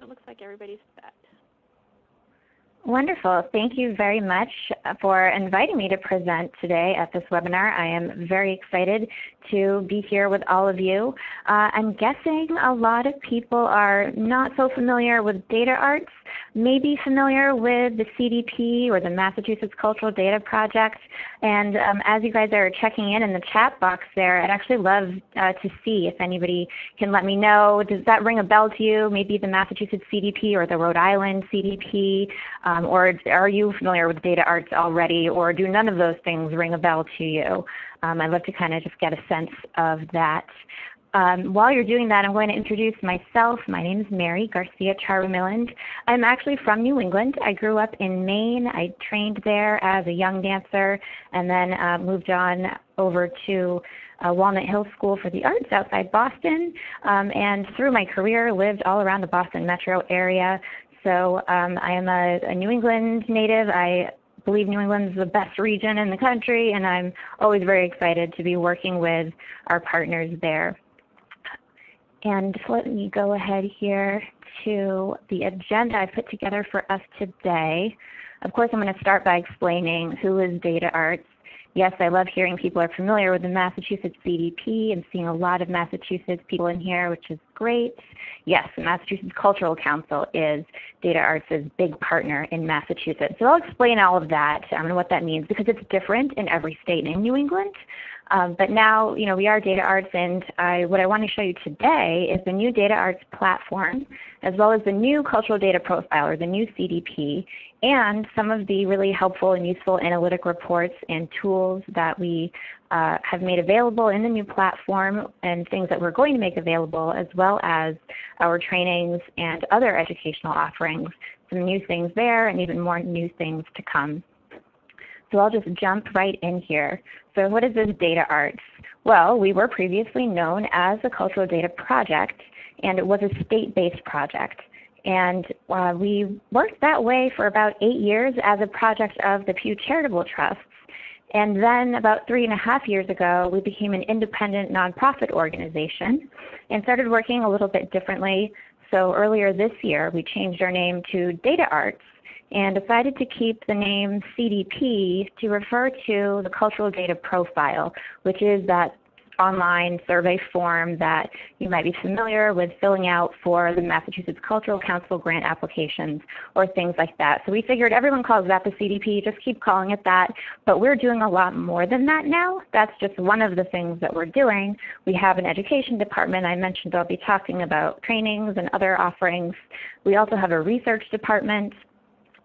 it looks like everybody's set. Wonderful. Thank you very much for inviting me to present today at this webinar. I am very excited to be here with all of you. I'm guessing a lot of people are not so familiar with DataArts, maybe familiar with the CDP or the Massachusetts Cultural Data Project. And as you guys are checking in the chat box there, I'd actually love to see if anybody can let me know. Does that ring a bell to you? Maybe the Massachusetts CDP or the Rhode Island CDP? Or are you familiar with DataArts already, or do none of those things ring a bell to you? I'd love to kind of just get a sense of that. While you're doing that, I'm going to introduce myself. My name is Mary Garcia Charumilind. I'm actually from New England. I grew up in Maine. I trained there as a young dancer and then moved on over to Walnut Hill School for the Arts outside Boston, and through my career lived all around the Boston metro area. So I am a New England native. I believe New England is the best region in the country, and I'm always very excited to be working with our partners there. And let me go ahead here to the agenda I put together for us today. Of course, I'm going to start by explaining who is DataArts. Yes, I love hearing people are familiar with the Massachusetts CDP and seeing a lot of Massachusetts people in here, which is great. Yes, the Massachusetts Cultural Council is DataArts' big partner in Massachusetts. So I'll explain all of that and what that means, because it's different in every state in New England. But now, we are DataArts, and what I want to show you today is the new DataArts platform, as well as the new cultural data profile, or the new CDP, and some of the really helpful and useful analytic reports and tools that we have made available in the new platform, and things that we're going to make available, as well as our trainings and other educational offerings. Some new things there, and even more new things to come. So I'll just jump right in here. So what is this DataArts? Well, we were previously known as the Cultural Data Project, and it was a state-based project. And we worked that way for about 8 years as a project of the Pew Charitable Trusts. And then about 3.5 years ago, we became an independent nonprofit organization and started working a little bit differently. So earlier this year, we changed our name to DataArts, and decided to keep the name CDP to refer to the cultural data profile, which is that online survey form that you might be familiar with filling out for the Massachusetts Cultural Council grant applications or things like that. So we figured everyone calls that the CDP, just keep calling it that, but we're doing a lot more than that now. That's just one of the things that we're doing. We have an education department. I mentioned I'll be talking about trainings and other offerings. We also have a research department.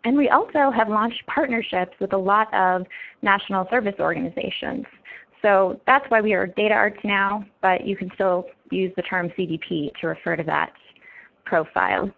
And we also have launched partnerships with a lot of national service organizations. So that's why we are DataArts now, but you can still use the term CDP to refer to that profile.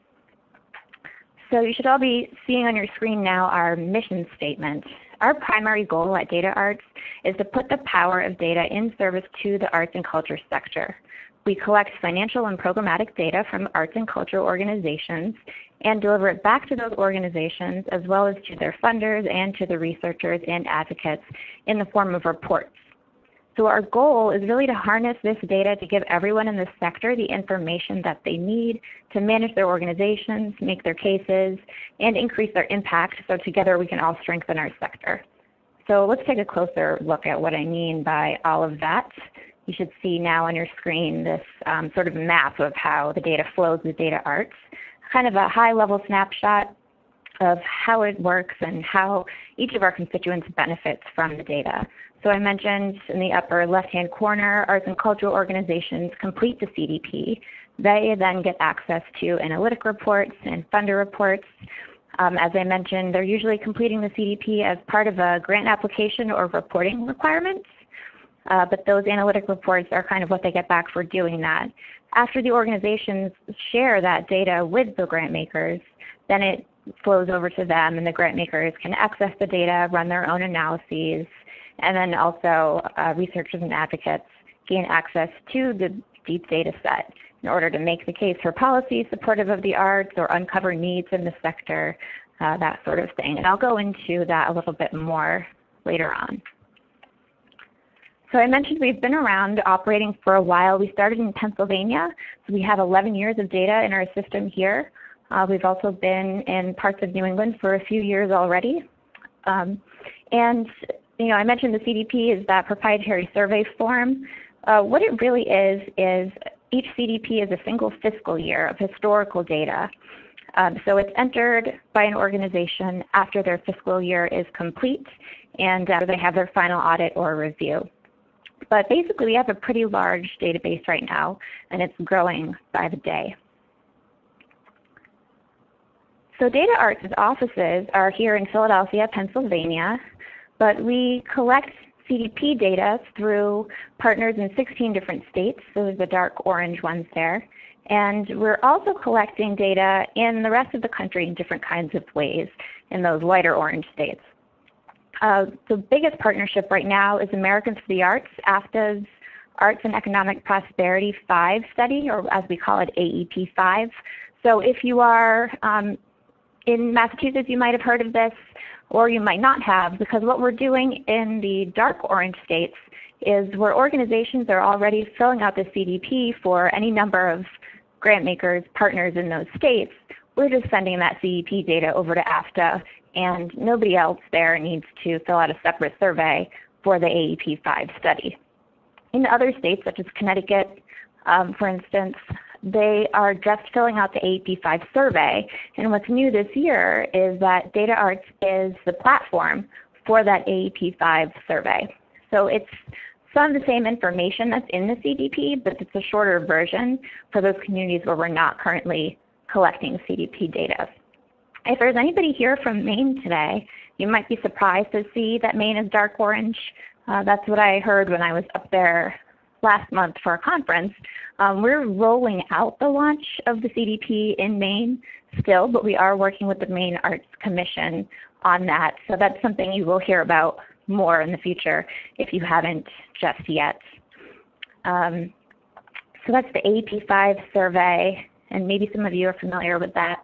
So you should all be seeing on your screen now our mission statement. Our primary goal at DataArts is to put the power of data in service to the arts and culture sector. We collect financial and programmatic data from arts and culture organizations and deliver it back to those organizations, as well as to their funders and to the researchers and advocates in the form of reports. So our goal is really to harness this data to give everyone in the sector the information that they need to manage their organizations, make their cases, and increase their impact, so together we can all strengthen our sector. So let's take a closer look at what I mean by all of that. You should see now on your screen this sort of map of how the data flows with DataArts, kind of a high-level snapshot of how it works and how each of our constituents benefits from the data. So I mentioned in the upper left-hand corner, arts and cultural organizations complete the CDP. They then get access to analytic reports and funder reports. As I mentioned, they're usually completing the CDP as part of a grant application or reporting requirements. But those analytic reports are kind of what they get back for doing that. After the organizations share that data with the grant makers, then it flows over to them, and the grant makers can access the data, run their own analyses, and then also researchers and advocates gain access to the deep data set in order to make the case for policy supportive of the arts or uncover needs in the sector, that sort of thing. And I'll go into that a little bit more later on. So I mentioned we've been around operating for a while. We started in Pennsylvania, so we have 11 years of data in our system here. We've also been in parts of New England for a few years already. And I mentioned the CDP is that proprietary survey form. What it really is each CDP is a single fiscal year of historical data. So it's entered by an organization after their fiscal year is complete and after they have their final audit or review. But basically, we have a pretty large database right now, and it's growing by the day. So DataArts' offices are here in Philadelphia, Pennsylvania, but we collect CDP data through partners in 16 different states. Those are the dark orange ones there. And we're also collecting data in the rest of the country in different kinds of ways in those lighter orange states. The biggest partnership right now is Americans for the Arts, AFTA's Arts and Economic Prosperity 5 study, or as we call it, AEP 5. So if you are in Massachusetts, you might have heard of this, or you might not have, because what we're doing in the dark orange states is where organizations are already filling out the CDP for any number of grant makers, partners in those states. We're just sending that CDP data over to AFTA, and nobody else there needs to fill out a separate survey for the AEP 5 study. In other states, such as Connecticut, for instance, they are just filling out the AEP 5 survey, and what's new this year is that DataArts is the platform for that AEP 5 survey. So it's some of the same information that's in the CDP, but it's a shorter version for those communities where we're not currently collecting CDP data. If there's anybody here from Maine today, you might be surprised to see that Maine is dark orange. That's what I heard when I was up there last month for a conference. We're rolling out the launch of the CDP in Maine still, but we are working with the Maine Arts Commission on that. So that's something you will hear about more in the future if you haven't just yet. So that's the AEP 5 survey, and maybe some of you are familiar with that.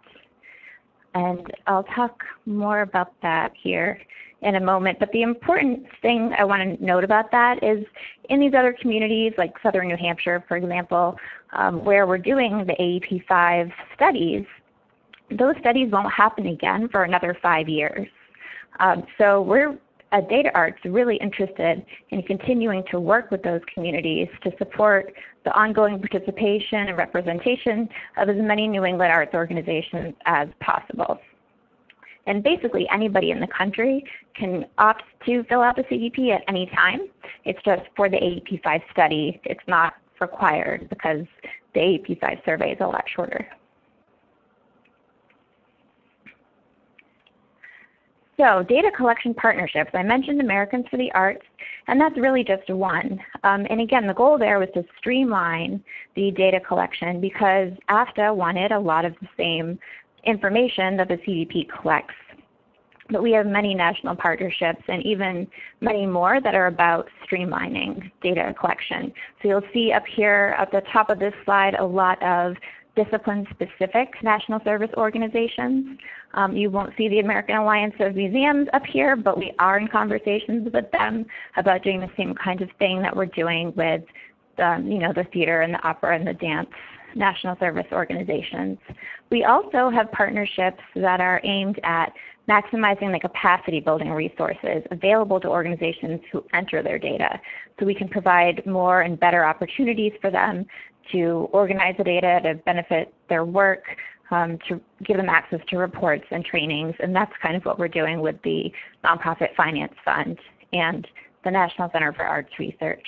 And I'll talk more about that here in a moment. But the important thing I want to note about that is in these other communities, like southern New Hampshire, for example, where we're doing the AEP 5 studies, those studies won't happen again for another 5 years. So we're at DataArts really interested in continuing to work with those communities to support the ongoing participation and representation of as many New England arts organizations as possible. And basically anybody in the country can opt to fill out the CDP at any time. It's just for the AEP 5 study, it's not required because the AEP 5 survey is a lot shorter. So data collection partnerships, I mentioned Americans for the Arts, and that's really just one. And again, the goal there was to streamline the data collection because AFTA wanted a lot of the same information that the CDP collects. But we have many national partnerships and even many more that are about streamlining data collection. So you'll see up here at the top of this slide a lot of discipline-specific national service organizations. You won't see the American Alliance of Museums up here, but we are in conversations with them about doing the same kind of thing that we're doing with the theater and the opera and the dance national service organizations. We also have partnerships that are aimed at maximizing the capacity building resources available to organizations who enter their data. So we can provide more and better opportunities for them to organize the data to benefit their work, to give them access to reports and trainings, and that's kind of what we're doing with the Nonprofit Finance Fund and the National Center for Arts Research.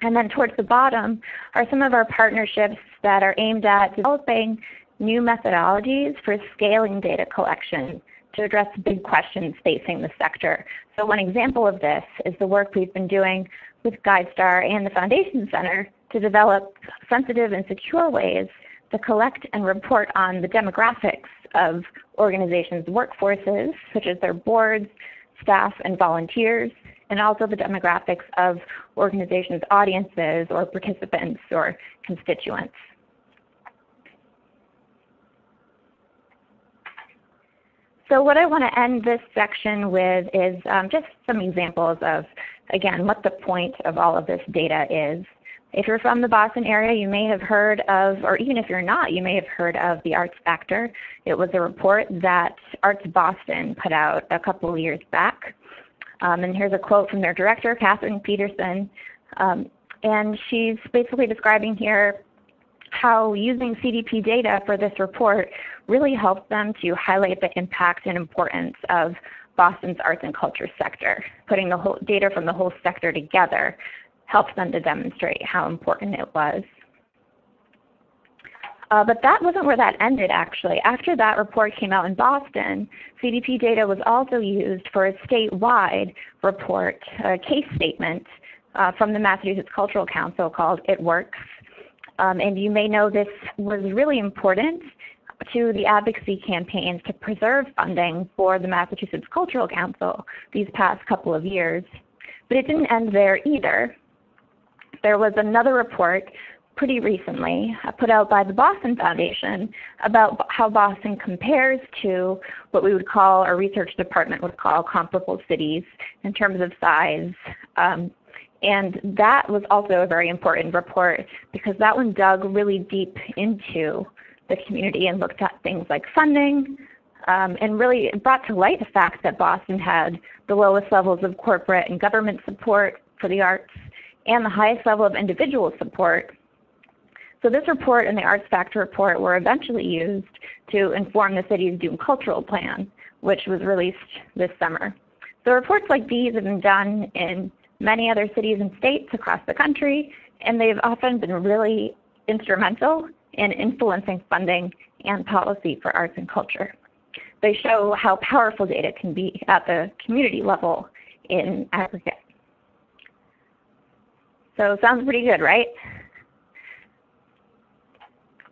And then towards the bottom are some of our partnerships that are aimed at developing new methodologies for scaling data collection to address big questions facing the sector. So one example of this is the work we've been doing with GuideStar and the Foundation Center to develop sensitive and secure ways to collect and report on the demographics of organizations' workforces, such as their boards, staff, and volunteers, and also the demographics of organizations' audiences or participants or constituents. So what I want to end this section with is just some examples of, again, what the point of all of this data is. If you're from the Boston area, you may have heard of, or even if you're not, you may have heard of the Arts Factor. It was a report that Arts Boston put out a couple of years back. And here's a quote from their director, Catherine Peterson. And she's basically describing here how using CDP data for this report really helped them to highlight the impact and importance of Boston's arts and culture sector. Putting the whole data from the whole sector together helps them to demonstrate how important it was. But that wasn't where that ended, actually. After that report came out in Boston, CDP data was also used for a statewide report, a case statement from the Massachusetts Cultural Council called It Works. And you may know this was really important to the advocacy campaigns to preserve funding for the Massachusetts Cultural Council these past couple of years. But it didn't end there either. There was another report pretty recently put out by the Boston Foundation about how Boston compares to what we would call, our research department would call, comparable cities in terms of size. And that was also a very important report because that one dug really deep into the community and looked at things like funding, and really brought to light the fact that Boston had the lowest levels of corporate and government support for the arts and the highest level of individual support. So this report and the Arts Factor report were eventually used to inform the city's Doomed Cultural Plan, which was released this summer. So reports like these have been done in many other cities and states across the country, and they've often been really instrumental in influencing funding and policy for arts and culture. They show how powerful data can be at the community level in aggregate. So sounds pretty good, right?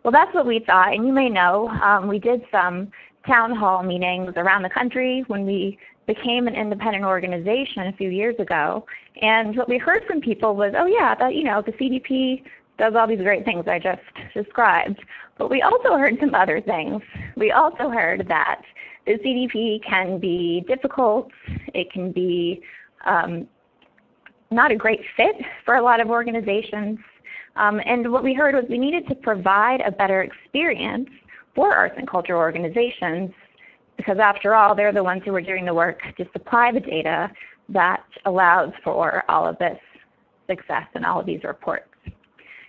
Well, that's what we thought, and you may know we did some town hall meetings around the country when we became an independent organization a few years ago, and what we heard from people was, oh yeah, that, you know, the CDP does all these great things I just described, but we also heard some other things. We also heard that the CDP can be difficult, it can be not a great fit for a lot of organizations. And what we heard was we needed to provide a better experience for arts and culture organizations because after all, they're the ones who are doing the work to supply the data that allows for all of this success and all of these reports.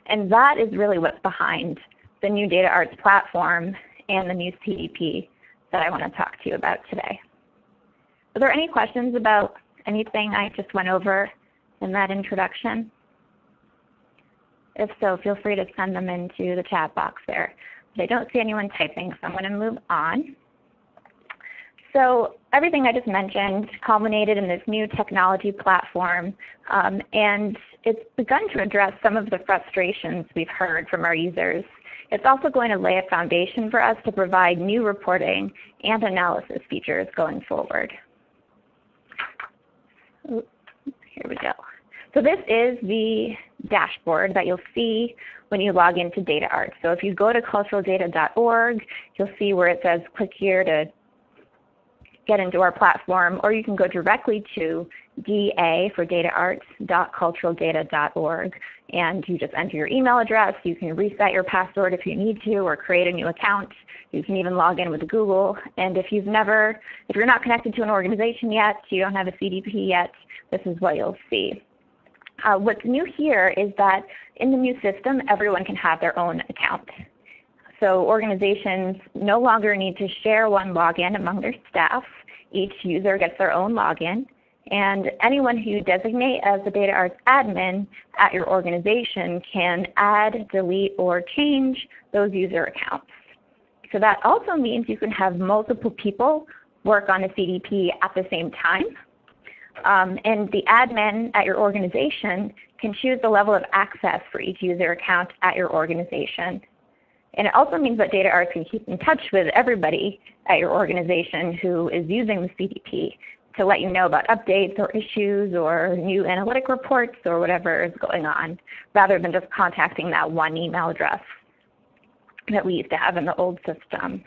And that is really what's behind the new DataArts platform and the new CDP that I want to talk to you about today. Are there any questions about anything I just went over in that introduction? If so, feel free to send them into the chat box there. But I don't see anyone typing, so I'm going to move on. So everything I just mentioned culminated in this new technology platform, and it's begun to address some of the frustrations we've heard from our users. It's also going to lay a foundation for us to provide new reporting and analysis features going forward. Ooh, here we go. So this is the dashboard that you'll see when you log into DataArts. So if you go to culturaldata.org, you'll see where it says click here to get into our platform, or you can go directly to DA for dataarts.culturaldata.org, and you just enter your email address. You can reset your password if you need to, or create a new account. You can even log in with Google. And if you're not connected to an organization yet, you don't have a CDP yet, this is what you'll see. What's new here is that in the new system, everyone can have their own account. So organizations no longer need to share one login among their staff. Each user gets their own login, and anyone who you designate as the DataArts admin at your organization can add, delete, or change those user accounts. So that also means you can have multiple people work on a CDP at the same time. And the admin at your organization can choose the level of access for each user account at your organization. And it also means that DataArts can keep in touch with everybody at your organization who is using the CDP to let you know about updates or issues or new analytic reports or whatever is going on, rather than just contacting that one email address that we used to have in the old system.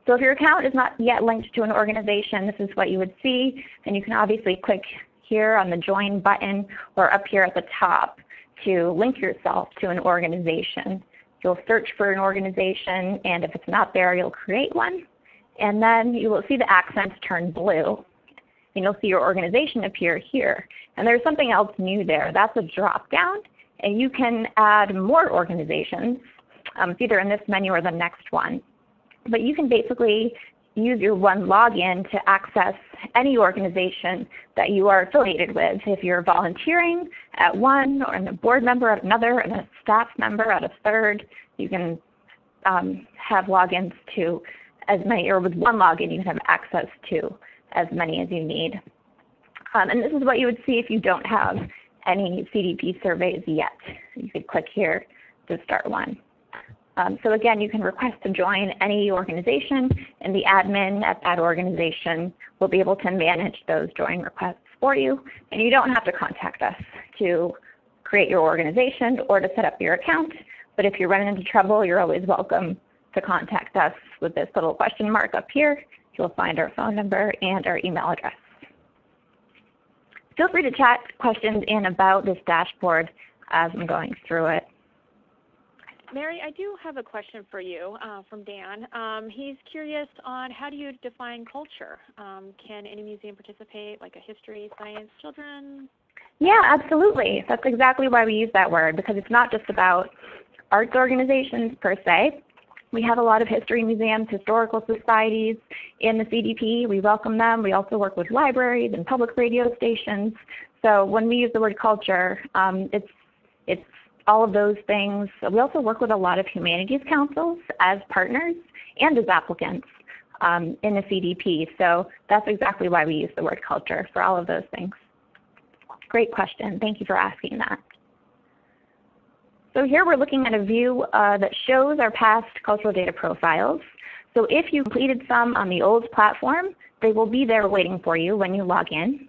So if your account is not yet linked to an organization, this is what you would see. And you can obviously click here on the Join button or up here at the top to link yourself to an organization. You'll search for an organization, and if it's not there, you'll create one. And then you will see the accents turn blue. And you'll see your organization appear here. And there's something else new there. That's a drop-down, and you can add more organizations. It's either in this menu or the next one. But you can basically use your one login to access any organization that you are affiliated with. If you're volunteering at one, or a board member at another, and a staff member at a third, you can have logins to as many, or with one login you can have access to as many as you need. And this is what you would see if you don't have any CDP surveys yet. You could click here to start one. So again, you can request to join any organization, and the admin at that organization will be able to manage those join requests for you. And you don't have to contact us to create your organization or to set up your account. But if you're running into trouble, you're always welcome to contact us with this little question mark up here. You'll find our phone number and our email address. Feel free to chat questions in about this dashboard as I'm going through it. Mary, I do have a question for you from Dan. He's curious on how do you define culture? Can any museum participate, like a history, science, children? Yeah, absolutely. That's exactly why we use that word, because it's not just about arts organizations per se. We have a lot of history museums, historical societies in the CDP. We welcome them. We also work with libraries and public radio stations. So when we use the word culture, it's all of those things. We also work with a lot of humanities councils as partners and as applicants in the CDP. So that's exactly why we use the word culture for all of those things. Great question. Thank you for asking that. So here we're looking at a view that shows our past cultural data profiles. So if you completed some on the old platform, they will be there waiting for you when you log in,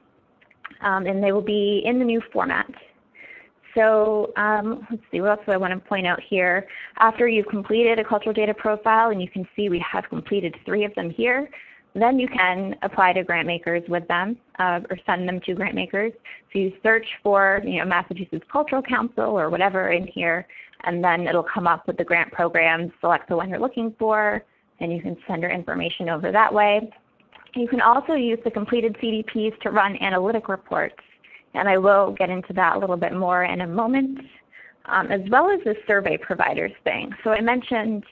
and they will be in the new format. So let's see, what else do I want to point out here? After you've completed a cultural data profile, and you can see we have completed 3 of them here, then you can apply to grant makers with them or send them to grant makers. So you search for Massachusetts Cultural Council or whatever in here, and then it'll come up with the grant program, select the one you're looking for, and you can send your information over that way. You can also use the completed CDPs to run analytic reports, and I will get into that a little bit more in a moment, as well as the survey providers thing. So I mentioned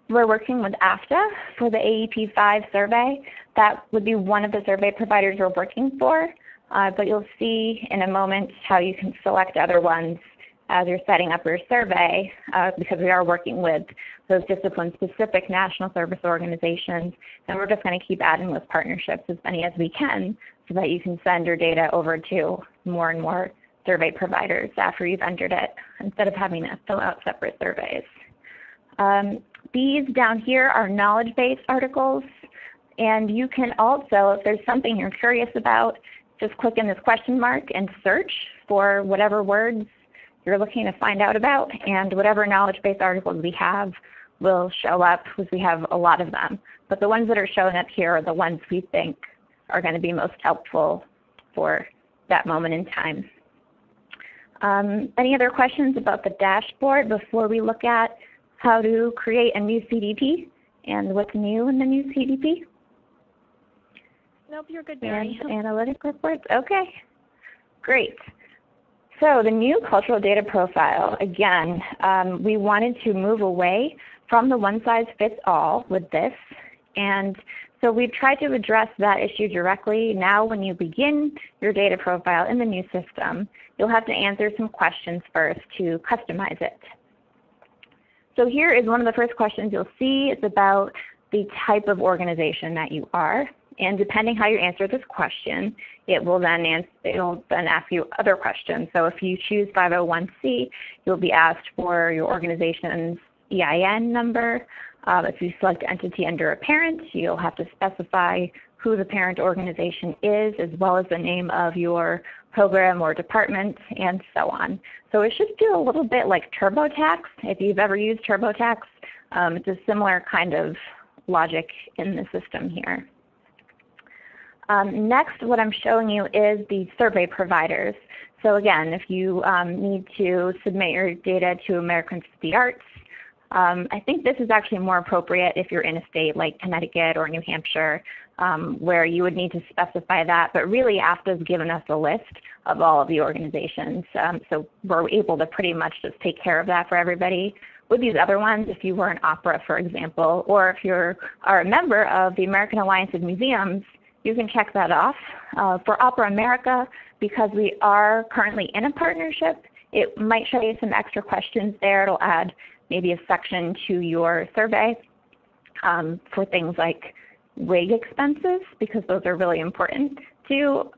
we're working with AFTA for the AEP5 survey. That would be one of the survey providers we're working for, but you'll see in a moment how you can select other ones as you're setting up your survey, because we are working with those discipline-specific national service organizations, and we're just going to keep adding those partnerships, as many as we can, so that you can send your data over to more and more survey providers after you've entered it, instead of having to fill out separate surveys. These down here are knowledge base articles, and you can also, if there's something you're curious about, just click in this question mark and search for whatever words you're looking to find out about, and whatever knowledge base articles we have will show up, because we have a lot of them. But the ones that are showing up here are the ones we think are going to be most helpful for that moment in time. Any other questions about the dashboard before we look at how to create a new CDP and what's new in the new CDP? Nope, you're good, Mary. And analytic reports? Okay, great. So the new cultural data profile, again, we wanted to move away from the one-size-fits-all with this, and so we've tried to address that issue directly. Now when you begin your data profile in the new system, you'll have to answer some questions first to customize it. So here is one of the first questions you'll see. It's about the type of organization that you are. And depending how you answer this question, it will then ask you other questions. So if you choose 501c, you'll be asked for your organization's EIN number. If you select entity under a parent, you'll have to specify who the parent organization is, as well as the name of your program or department, and so on. So it should feel a little bit like TurboTax. If you've ever used TurboTax, it's a similar kind of logic in the system here. Next, what I'm showing you is the survey providers. So again, if you need to submit your data to Americans for the Arts, I think this is actually more appropriate if you're in a state like Connecticut or New Hampshire, where you would need to specify that. But really, AFTA's given us a list of all of the organizations. So we're able to pretty much just take care of that for everybody. With these other ones, if you were an opera, for example, or if you are a member of the American Alliance of Museums, you can check that off. For Opera America, because we are currently in a partnership, it might show you some extra questions there. It'll add maybe a section to your survey for things like wig expenses, because those are really important to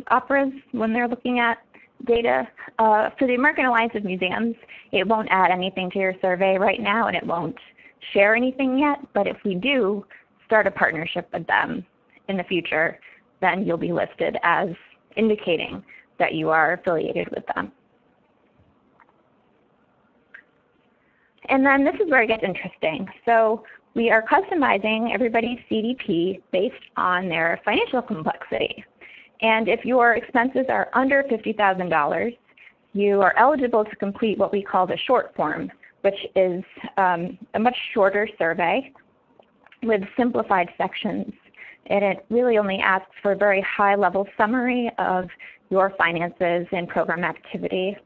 operas when they're looking at data. For the American Alliance of Museums, it won't add anything to your survey right now, and it won't share anything yet. But if we do start a partnership with them in the future, then you'll be listed as indicating that you are affiliated with them. And then this is where it gets interesting. So we are customizing everybody's CDP based on their financial complexity. And if your expenses are under $50,000, you are eligible to complete what we call the short form, which is a much shorter survey with simplified sections. And it really only asks for a very high-level summary of your finances and program activity.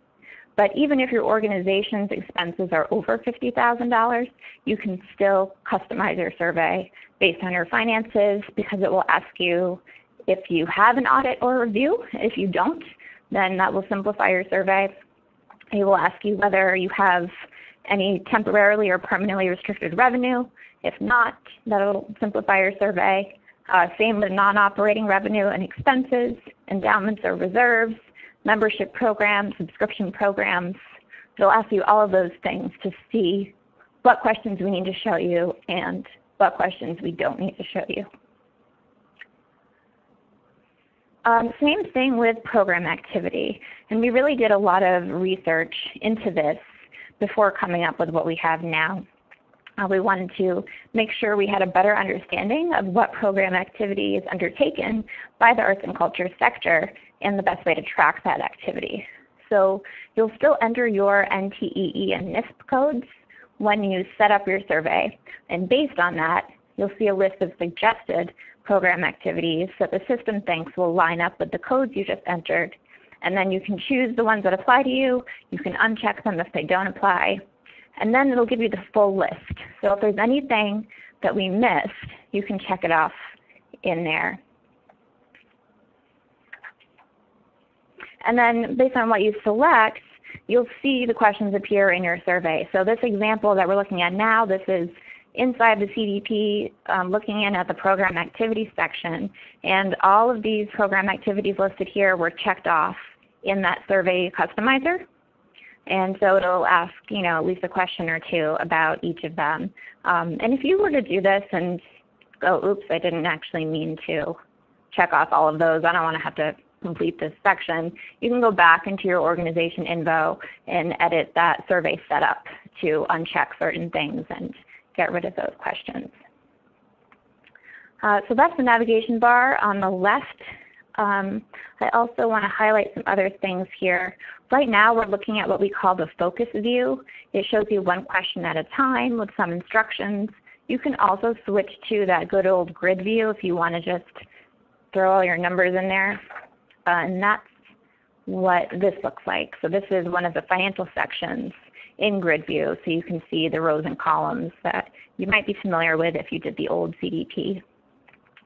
But even if your organization's expenses are over $50,000, you can still customize your survey based on your finances, because it will ask you if you have an audit or review. If you don't, then that will simplify your survey. It will ask you whether you have any temporarily or permanently restricted revenue. If not, that'll simplify your survey. Same with non-operating revenue and expenses, endowments or reserves, membership programs, subscription programs. It'll ask you all of those things to see what questions we need to show you and what questions we don't need to show you. Same thing with program activity. And we really did a lot of research into this before coming up with what we have now. We wanted to make sure we had a better understanding of what program activity is undertaken by the arts and culture sector and the best way to track that activity. So you'll still enter your NTEE and NISP codes when you set up your survey. And based on that, you'll see a list of suggested program activities that the system thinks will line up with the codes you just entered. And then you can choose the ones that apply to you. You can uncheck them if they don't apply. And then it'll give you the full list. So if there's anything that we missed, you can check it off in there. And then based on what you select, you'll see the questions appear in your survey. So this example that we're looking at now, this is inside the CDP, looking in at the program activity section. And all of these program activities listed here were checked off in that survey customizer. And so it'll ask, at least a question or two about each of them. And if you were to do this and go, oops, I didn't actually mean to check off all of those, I don't want to have to complete this section, you can go back into your organization info and edit that survey setup to uncheck certain things and get rid of those questions. So that's the navigation bar on the left. I also want to highlight some other things here. Right now we're looking at what we call the focus view. It shows you one question at a time with some instructions. You can also switch to that good old grid view if you want to just throw all your numbers in there. And that's what this looks like. So this is one of the financial sections in grid view, so you can see the rows and columns that you might be familiar with if you did the old CDP.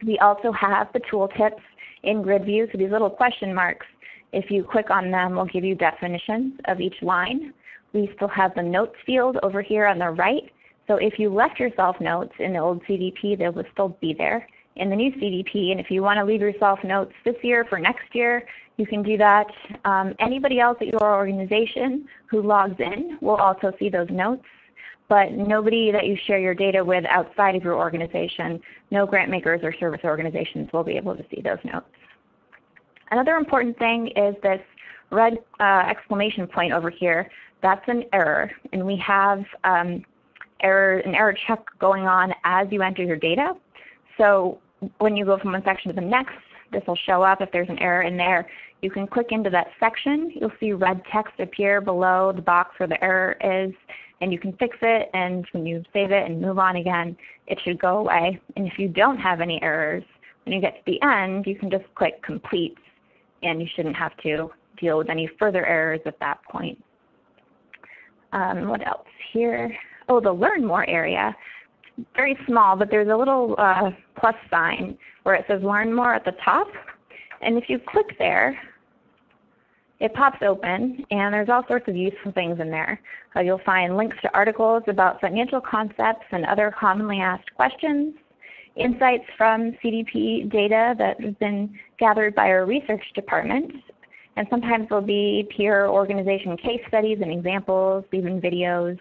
We also have the tooltips in grid view, so these little question marks, if you click on them, will give you definitions of each line. We still have the notes field over here on the right. So if you left yourself notes in the old CDP, they will still be there in the new CDP. And if you want to leave yourself notes this year for next year, you can do that. Anybody else at your organization who logs in will also see those notes, but nobody that you share your data with outside of your organization, no grant makers or service organizations will be able to see those notes. Another important thing is this red exclamation point over here. That's an error, and we have an error check going on as you enter your data. So when you go from one section to the next, this will show up if there's an error in there. You can click into that section. You'll see red text appear below the box where the error is, and you can fix it, and when you save it and move on again, it should go away. And if you don't have any errors, when you get to the end, you can just click Complete, and you shouldn't have to deal with any further errors at that point. What else here? Oh, the Learn More area. Very small, but there's a little plus sign where it says Learn More at the top. And if you click there, it pops open, and there's all sorts of useful things in there. You'll find links to articles about financial concepts and other commonly asked questions, insights from CDP data that has been gathered by our research department, and sometimes there'll be peer organization case studies and examples, even videos,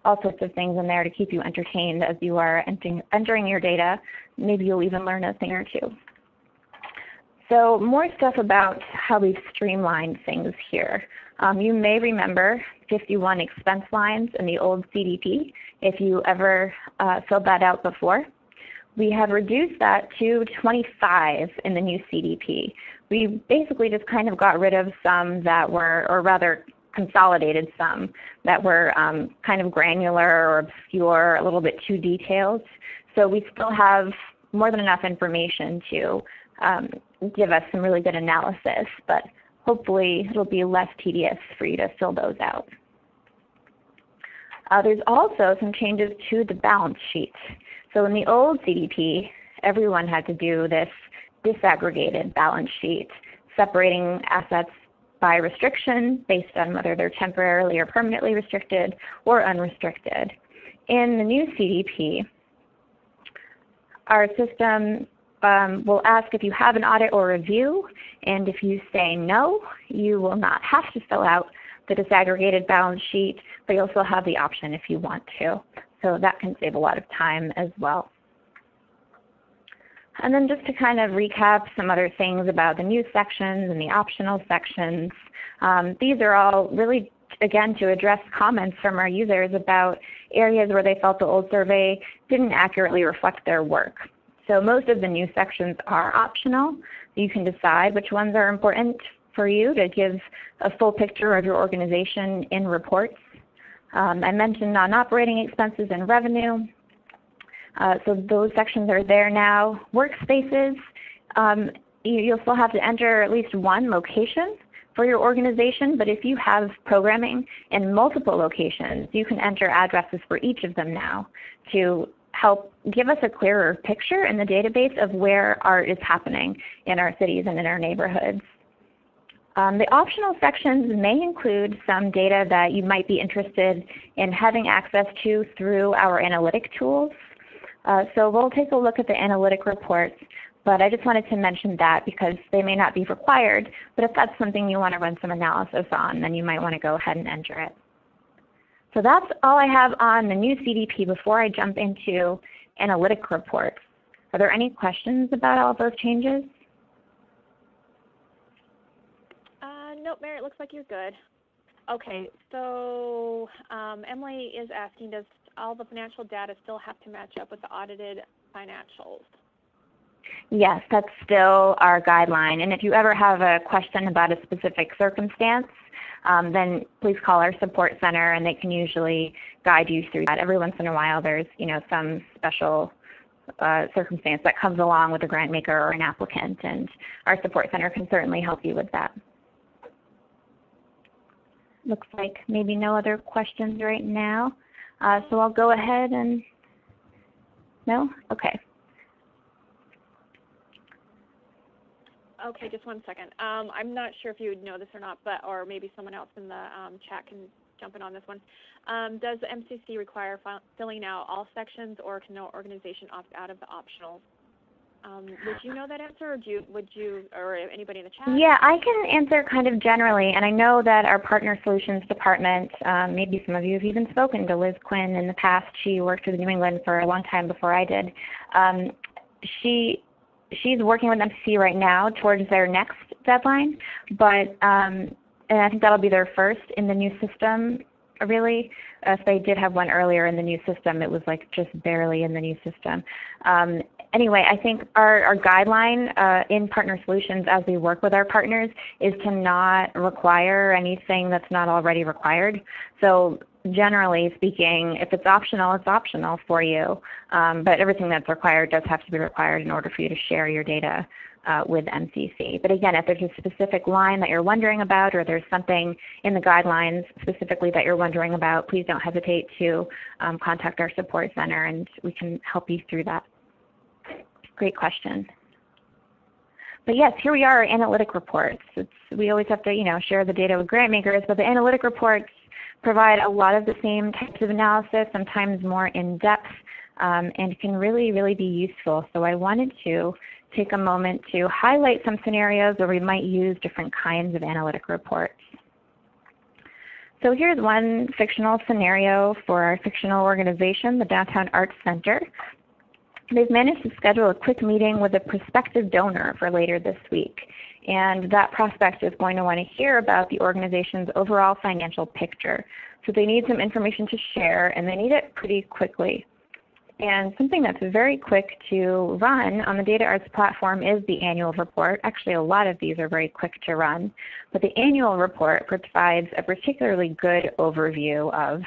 all sorts of things in there to keep you entertained as you are entering your data. Maybe you'll even learn a thing or two. So more stuff about how we've streamlined things here. You may remember 51 expense lines in the old CDP if you ever filled that out before. We have reduced that to 25 in the new CDP. We basically just kind of got rid of some that were, or rather consolidated some that were kind of granular or obscure, a little bit too detailed. So we still have more than enough information to give us some really good analysis, but hopefully it'll be less tedious for you to fill those out. There's also some changes to the balance sheet. So in the old CDP, everyone had to do this disaggregated balance sheet, separating assets by restriction based on whether they're temporarily or permanently restricted or unrestricted. In the new CDP, our system will ask if you have an audit or review, and if you say no, you will not have to fill out the disaggregated balance sheet, but you'll still have the option if you want to. So that can save a lot of time as well. And then just to kind of recap some other things about the new sections and the optional sections, these are all really, again, to address comments from our users about areas where they felt the old survey didn't accurately reflect their work. So most of the new sections are optional. You can decide which ones are important for you to give a full picture of your organization in reports. I mentioned non-operating expenses and revenue. So those sections are there now. Workspaces, you'll still have to enter at least one location for your organization, but if you have programming in multiple locations, you can enter addresses for each of them now to help give us a clearer picture in the database of where art is happening in our cities and in our neighborhoods. The optional sections may include some data that you might be interested in having access to through our analytic tools. So we'll take a look at the analytic reports, but I just wanted to mention that because they may not be required, but if that's something you want to run some analysis on, then you might want to go ahead and enter it. So that's all I have on the new CDP before I jump into analytic reports. Are there any questions about all of those changes? Nope, Mary, it looks like you're good. Okay, so Emily is asking, does all the financial data still have to match up with the audited financials? Yes, that's still our guideline. And if you ever have a question about a specific circumstance, then please call our support center and they can usually guide you through that. Every once in a while there's some special circumstance that comes along with a grant maker or an applicant, and our support center can certainly help you with that. Looks like maybe no other questions right now. So I'll go ahead and, no? Okay. Okay, just one second. I'm not sure if you would know this or not, but or maybe someone else in the chat can jump in on this one. Does the MCC require filling out all sections, or can no organization opt out of the optionals? Would you know that answer, or would you, or anybody in the chat? Yeah, I can answer kind of generally, and I know that our Partner Solutions Department, maybe some of you have even spoken to Liz Quinn in the past. She worked with New England for a long time before I did. She's working with MCC right now towards their next deadline, but and I think that'll be their first in the new system, really. If they did have one earlier in the new system, it was like just barely in the new system. anyway, I think our guideline in Partner Solutions as we work with our partners is to not require anything that's not already required. So generally speaking, if it's optional for you, but everything that's required does have to be required in order for you to share your data with MCC. But again, if there's a specific line that you're wondering about, or there's something in the guidelines specifically that you're wondering about, please don't hesitate to contact our support center and we can help you through that. Great question. But yes, here we are, analytic reports. We always have to, share the data with grant makers, but the analytic reports provide a lot of the same types of analysis, sometimes more in depth, and can really, really be useful. So I wanted to take a moment to highlight some scenarios where we might use different kinds of analytic reports. So here's one fictional scenario for our fictional organization, the Downtown Arts Center. They've managed to schedule a quick meeting with a prospective donor for later this week. And that prospect is going to want to hear about the organization's overall financial picture. So they need some information to share, and they need it pretty quickly. And something that's very quick to run on the DataArts platform is the annual report. Actually, a lot of these are very quick to run. But the annual report provides a particularly good overview of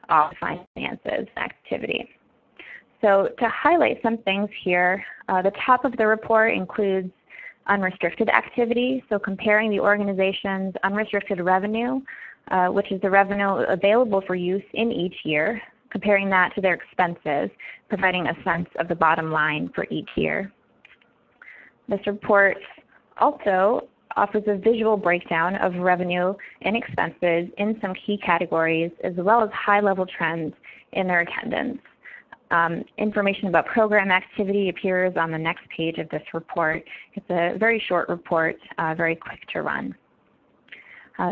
all finances activity. So to highlight some things here, the top of the report includes unrestricted activity, so comparing the organization's unrestricted revenue, which is the revenue available for use in each year, comparing that to their expenses, providing a sense of the bottom line for each year. This report also offers a visual breakdown of revenue and expenses in some key categories, as well as high-level trends in their attendance. Information about program activity appears on the next page of this report. It's a very short report, very quick to run.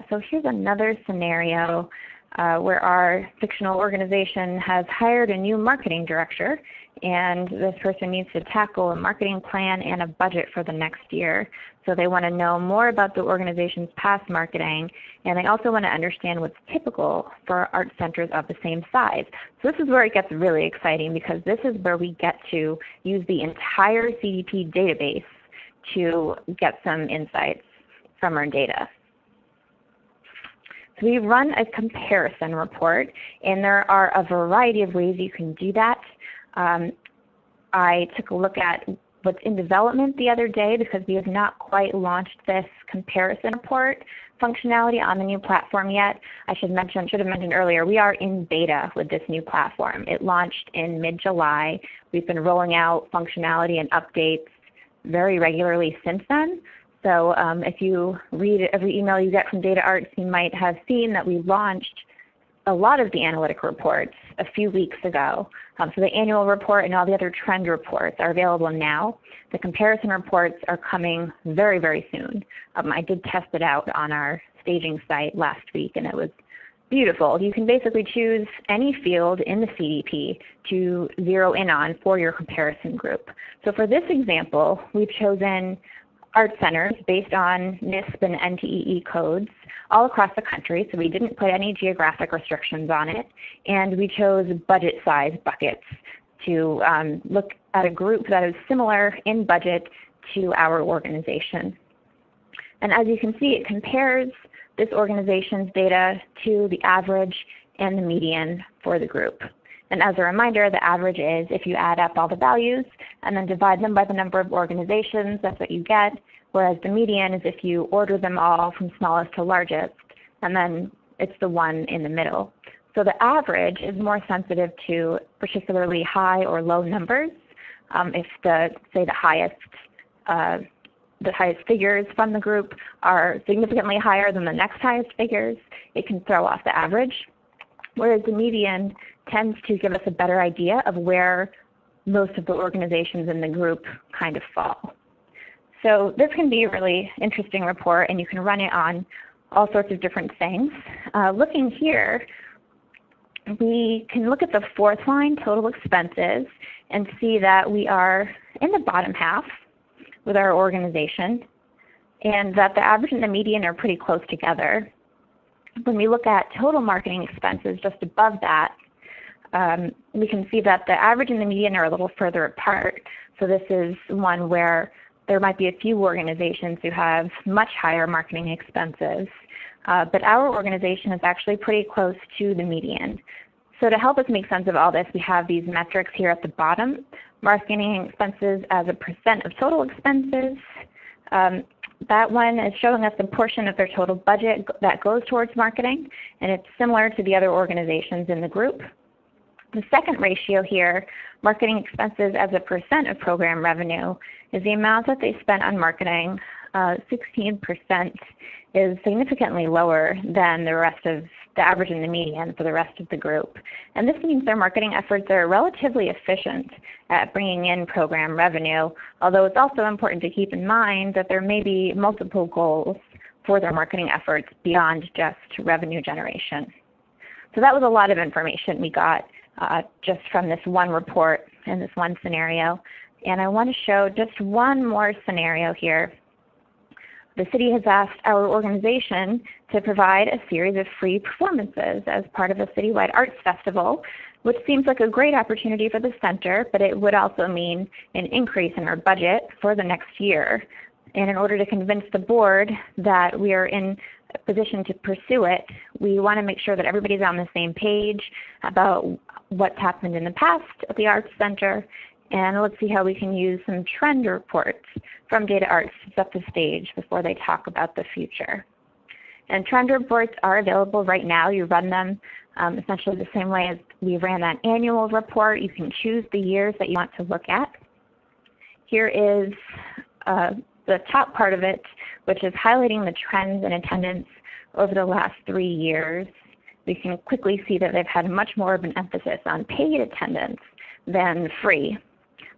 So here's another scenario where our fictional organization has hired a new marketing director, and this person needs to tackle a marketing plan and a budget for the next year. So they want to know more about the organization's past marketing, and they also want to understand what's typical for art centers of the same size. So this is where it gets really exciting, because this is where we get to use the entire CDP database to get some insights from our data. So we run a comparison report, and there are a variety of ways you can do that. I took a look at what's in development the other day, because we have not quite launched this comparison report functionality on the new platform yet. I should have mentioned earlier, we are in beta with this new platform. It launched in mid-July. We've been rolling out functionality and updates very regularly since then. So if you read every email you get from DataArts, you might have seen that we launched a lot of the analytic reports a few weeks ago. So the annual report and all the other trend reports are available now. The comparison reports are coming very, very soon. I did test it out on our staging site last week, and it was beautiful. You can basically choose any field in the CDP to zero in on for your comparison group. So for this example, we've chosen art centers based on NISP and NTEE codes all across the country, so we didn't put any geographic restrictions on it, and we chose budget size buckets to look at a group that is similar in budget to our organization. And as you can see, it compares this organization's data to the average and the median for the group. And as a reminder, the average is if you add up all the values and then divide them by the number of organizations, that's what you get, whereas the median is if you order them all from smallest to largest, and then it's the one in the middle. So the average is more sensitive to particularly high or low numbers. If say the highest figures from the group are significantly higher than the next highest figures, it can throw off the average, whereas the median tends to give us a better idea of where most of the organizations in the group kind of fall. So this can be a really interesting report, and you can run it on all sorts of different things. Looking here, we can look at the fourth line, total expenses, and see that we are in the bottom half with our organization, and that the average and the median are pretty close together. When we look at total marketing expenses just above that, we can see that the average and the median are a little further apart. So this is one where there might be a few organizations who have much higher marketing expenses, but our organization is actually pretty close to the median. So to help us make sense of all this, we have these metrics here at the bottom. Marketing expenses as a percent of total expenses. That one is showing us the portion of their total budget that goes towards marketing, and it's similar to the other organizations in the group. The second ratio here, marketing expenses as a percent of program revenue, is the amount that they spent on marketing. 16% is significantly lower than the rest of the average and the median for the rest of the group. And this means their marketing efforts are relatively efficient at bringing in program revenue, although it's also important to keep in mind that there may be multiple goals for their marketing efforts beyond just revenue generation. So that was a lot of information we got just from this one report and this one scenario. And I want to show just one more scenario here. The city has asked our organization to provide a series of free performances as part of a citywide arts festival, which seems like a great opportunity for the center, but it would also mean an increase in our budget for the next year. And in order to convince the board that we are in a position to pursue it, we want to make sure that everybody's on the same page about what's happened in the past at the Arts Center. And let's see how we can use some trend reports from DataArts to set the stage before they talk about the future. And trend reports are available right now. You run them essentially the same way as we ran that annual report. You can choose the years that you want to look at. Here is the top part of it, which is highlighting the trends in attendance over the last 3 years. We can quickly see that they've had much more of an emphasis on paid attendance than free.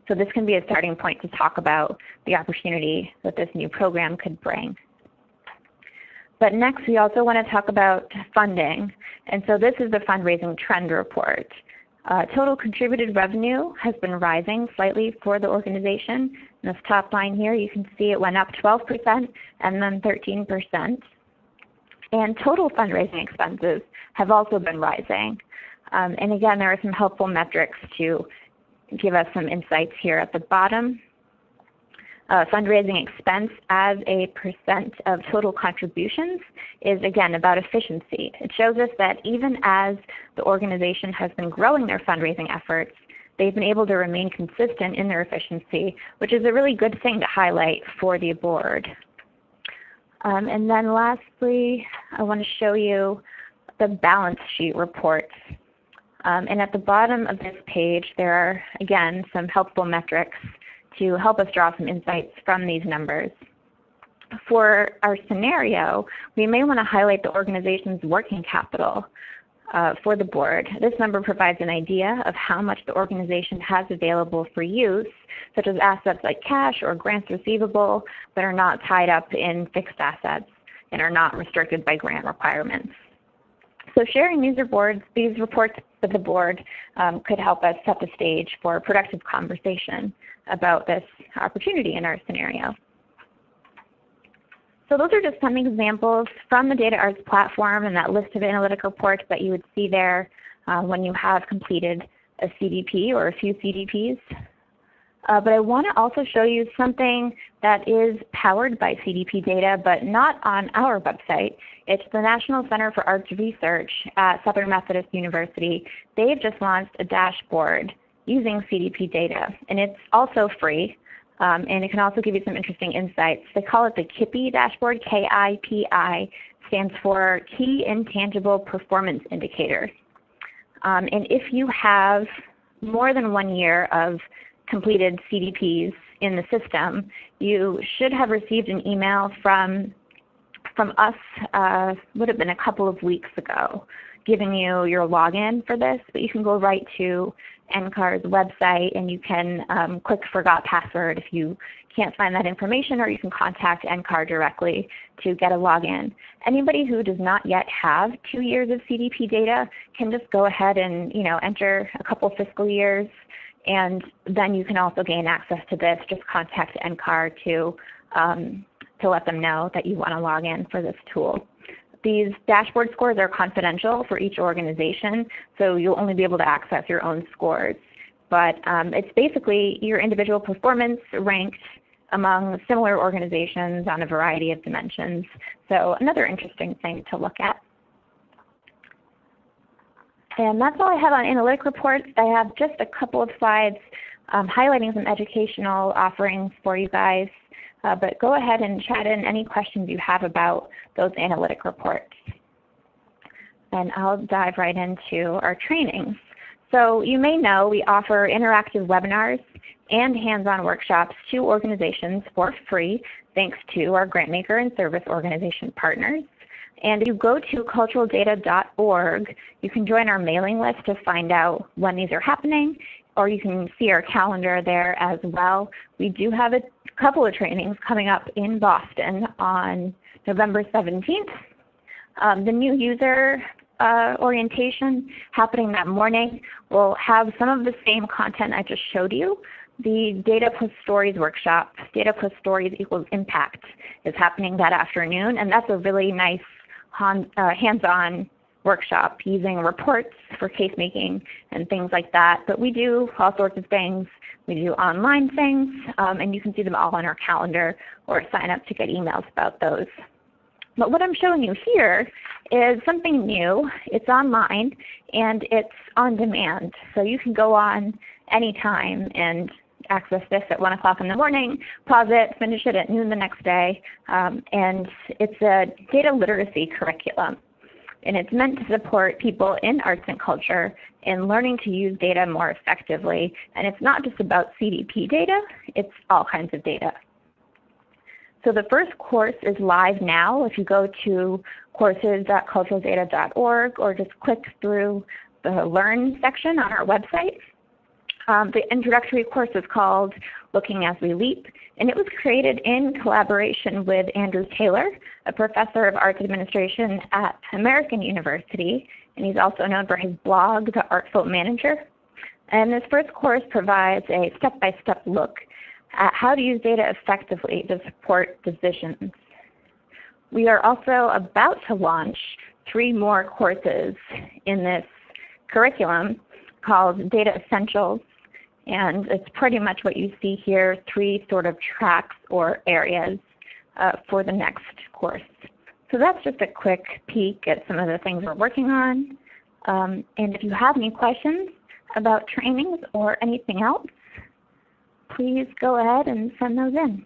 So this can be a starting point to talk about the opportunity that this new program could bring. But next, we also want to talk about funding. And so this is the fundraising trend report. Total contributed revenue has been rising slightly for the organization. In this top line here, you can see it went up 12% and then 13%. And total fundraising expenses have also been rising. And again, there are some helpful metrics to give us some insights here at the bottom. Fundraising expense as a percent of total contributions is, again, about efficiency. It shows us that even as the organization has been growing their fundraising efforts, they've been able to remain consistent in their efficiency, which is a really good thing to highlight for the board. And then lastly, I want to show you the balance sheet reports. And at the bottom of this page, there are, again, some helpful metrics to help us draw some insights from these numbers. For our scenario, we may want to highlight the organization's working capital for the board. This number provides an idea of how much the organization has available for use, such as assets like cash or grants receivable that are not tied up in fixed assets and are not restricted by grant requirements. So sharing these reports with the board could help us set the stage for a productive conversation about this opportunity in our scenario. So those are just some examples from the DataArts platform and that list of analytic reports that you would see there when you have completed a CDP or a few CDPs. But I want to also show you something that is powered by CDP data, but not on our website. It's the National Center for Arts Research at Southern Methodist University. They've just launched a dashboard using CDP data, and it's also free, and it can also give you some interesting insights. They call it the KIPI dashboard. KIPI stands for Key Intangible Performance Indicator. And if you have more than 1 year of completed CDPs in the system, you should have received an email from us, would have been a couple of weeks ago, giving you your login for this, but you can go right to NCAR's website and you can click Forgot Password if you can't find that information, or you can contact NCAR directly to get a login. Anybody who does not yet have 2 years of CDP data can just go ahead and enter a couple fiscal years, and then you can also gain access to this. Just contact NCAR to let them know that you want to log in for this tool. These dashboard scores are confidential for each organization, so you'll only be able to access your own scores. but it's basically your individual performance ranked among similar organizations on a variety of dimensions. So another interesting thing to look at. And that's all I have on analytic reports. I have just a couple of slides highlighting some educational offerings for you guys. But go ahead and chat in any questions you have about those analytic reports. And I'll dive right into our trainings. So you may know we offer interactive webinars and hands-on workshops to organizations for free, thanks to our grantmaker and service organization partners. And if you go to culturaldata.org, you can join our mailing list to find out when these are happening, or you can see our calendar there as well. We do have a couple of trainings coming up in Boston on November 17th. The new user orientation happening that morning will have some of the same content I just showed you. The Data plus Stories workshop, Data plus Stories equals Impact, is happening that afternoon, and that's a really nice hands-on workshop using reports for case making and things like that. But we do all sorts of things. We do online things, and you can see them all on our calendar or sign up to get emails about those. But what I'm showing you here is something new. It's online and it's on demand. So you can go on anytime and access this at 1 o'clock in the morning, pause it, finish it at noon the next day. And it's a data literacy curriculum. And it's meant to support people in arts and culture in learning to use data more effectively. And it's not just about CDP data, it's all kinds of data. So the first course is live now. If you go to courses.culturaldata.org or just click through the Learn section on our website. The introductory course is called Looking as We Leap, and it was created in collaboration with Andrew Taylor, a professor of arts administration at American University, and he's also known for his blog, The Artful Manager. And this first course provides a step-by-step look at how to use data effectively to support decisions. We are also about to launch 3 more courses in this curriculum called Data Essentials, and it's pretty much what you see here, 3 sort of tracks or areas for the next course. So that's just a quick peek at some of the things we're working on. And if you have any questions about trainings or anything else, please go ahead and send those in.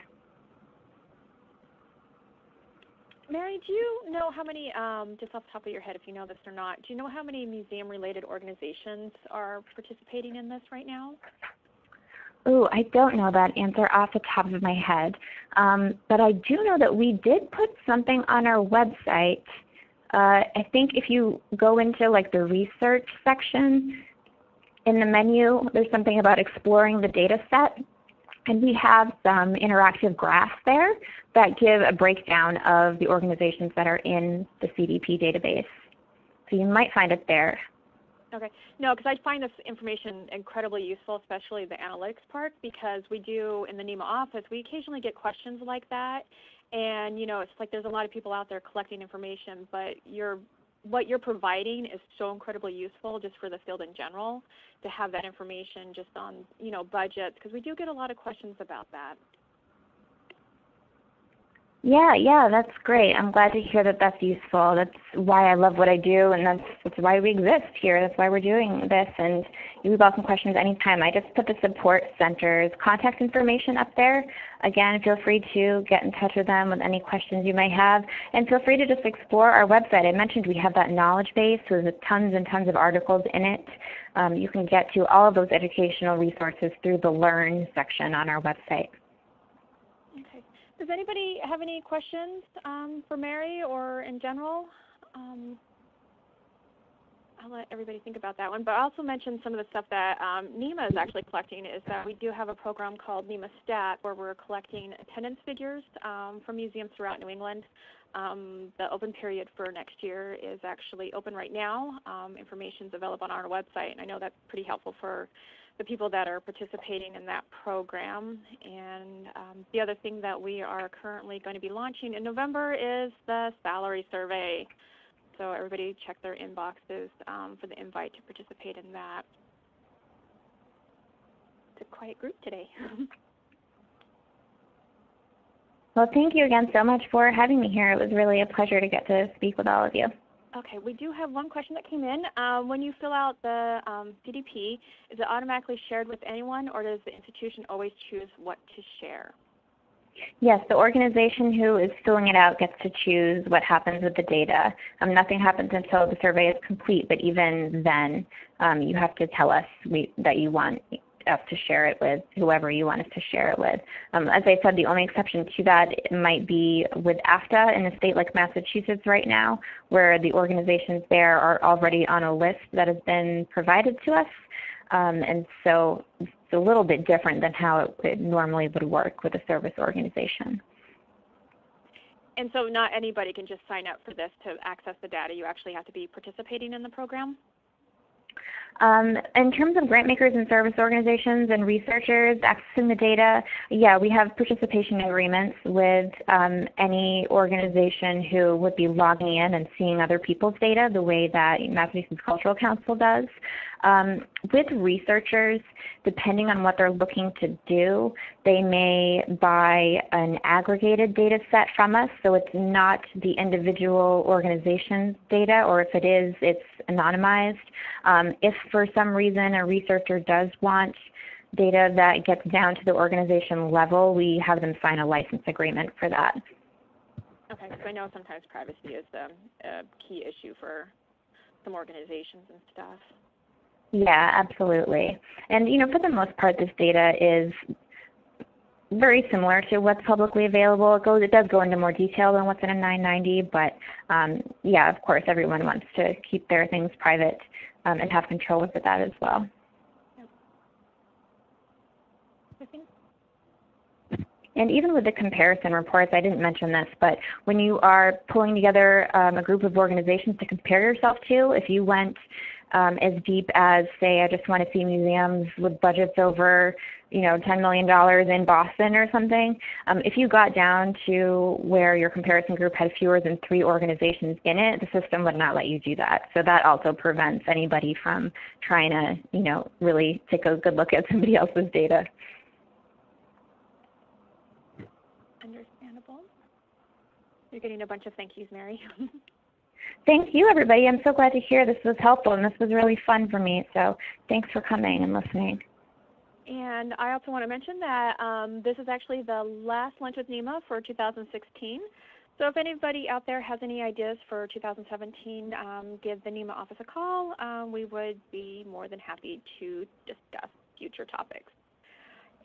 Mary, do you know how many, just off the top of your head if you know this or not, do you know how many museum-related organizations are participating in this right now? Oh, I don't know that answer off the top of my head. But I do know that we did put something on our website. I think if you go into like the research section in the menu, there's something about exploring the data set. And we have some interactive graphs there that give a breakdown of the organizations that are in the CDP database. So you might find it there. Okay. No, because I find this information incredibly useful, especially the analytics part, because we do, in the NEMA office, we occasionally get questions like that. And, you know, it's like there's a lot of people out there collecting information, but what you're providing is so incredibly useful just for the field in general to have that information just on, you know, budgets, because we do get a lot of questions about that. Yeah, that's great. I'm glad to hear that that's useful. That's why I love what I do, and that's why we exist here. That's why we're doing this. And you leave out some questions anytime. I just put the support center's contact information up there. Again, feel free to get in touch with them with any questions you may have. And feel free to just explore our website. I mentioned we have that knowledge base with tons and tons of articles in it. You can get to all of those educational resources through the Learn section on our website. Okay. Does anybody have any questions for Mary or in general? I'll let everybody think about that one. But I also mentioned some of the stuff that NEMA is actually collecting is that we do have a program called NEMA Stat where we're collecting attendance figures from museums throughout New England. The open period for next year is actually open right now. Information is available on our website, and I know that's pretty helpful for the people that are participating in that program. And the other thing that we are currently going to be launching in November is the salary survey. So everybody check their inboxes for the invite to participate in that. It's a quiet group today. Well, thank you again so much for having me here. It was really a pleasure to get to speak with all of you. Okay, we do have one question that came in. When you fill out the CDP, is it automatically shared with anyone, or does the institution always choose what to share? Yes, the organization who is filling it out gets to choose what happens with the data. Nothing happens until the survey is complete, but even then, you have to tell us that you want us to share it with whoever you want us to share it with. As I said, the only exception to that might be with AFTA in a state like Massachusetts right now, where the organizations there are already on a list that has been provided to us. And so it's a little bit different than how it normally would work with a service organization. And so not anybody can just sign up for this to access the data. You actually have to be participating in the program? In terms of grant makers and service organizations and researchers accessing the data, yeah, we have participation agreements with any organization who would be logging in and seeing other people's data the way that Massachusetts Cultural Council does. With researchers, depending on what they're looking to do, they may buy an aggregated data set from us, so it's not the individual organization's data, or if it is, it's anonymized. If for some reason a researcher does want data that gets down to the organization level, we have them sign a license agreement for that. Okay, because I know sometimes privacy is a key issue for some organizations and stuff. Yeah, absolutely. And for the most part, this data is very similar to what's publicly available. It does go into more detail than what's in a 990, but yeah, of course, everyone wants to keep their things private and have control over that as well. And even with the comparison reports, I didn't mention this, but when you are pulling together a group of organizations to compare yourself to, if you went as deep as, say, I just want to see museums with budgets over, $10 million in Boston or something, if you got down to where your comparison group had fewer than 3 organizations in it, the system would not let you do that. So that also prevents anybody from trying to, really take a good look at somebody else's data. Understandable. You're getting a bunch of thank yous, Mary. Thank you, everybody. I'm so glad to hear this was helpful, and this was really fun for me. So thanks for coming and listening. And I also want to mention that this is actually the last Lunch with NEMA for 2016. So if anybody out there has any ideas for 2017, give the NEMA office a call. We would be more than happy to discuss future topics.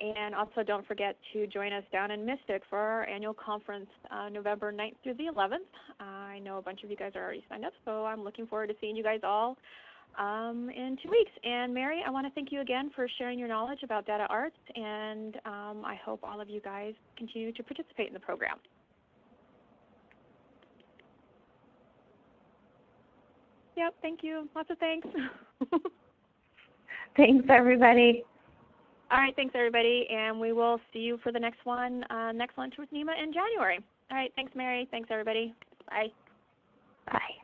And also don't forget to join us down in Mystic for our annual conference November 9th through the 11th. I know a bunch of you guys are already signed up, so I'm looking forward to seeing you guys all in 2 weeks. And Mary, I want to thank you again for sharing your knowledge about DataArts, and I hope all of you guys continue to participate in the program. Yep, thank you. Lots of thanks. Thanks, everybody. All right, thanks, everybody, and we will see you for the next one, next Lunch with NEMA in January. All right, thanks, Mary. Thanks, everybody. Bye. Bye.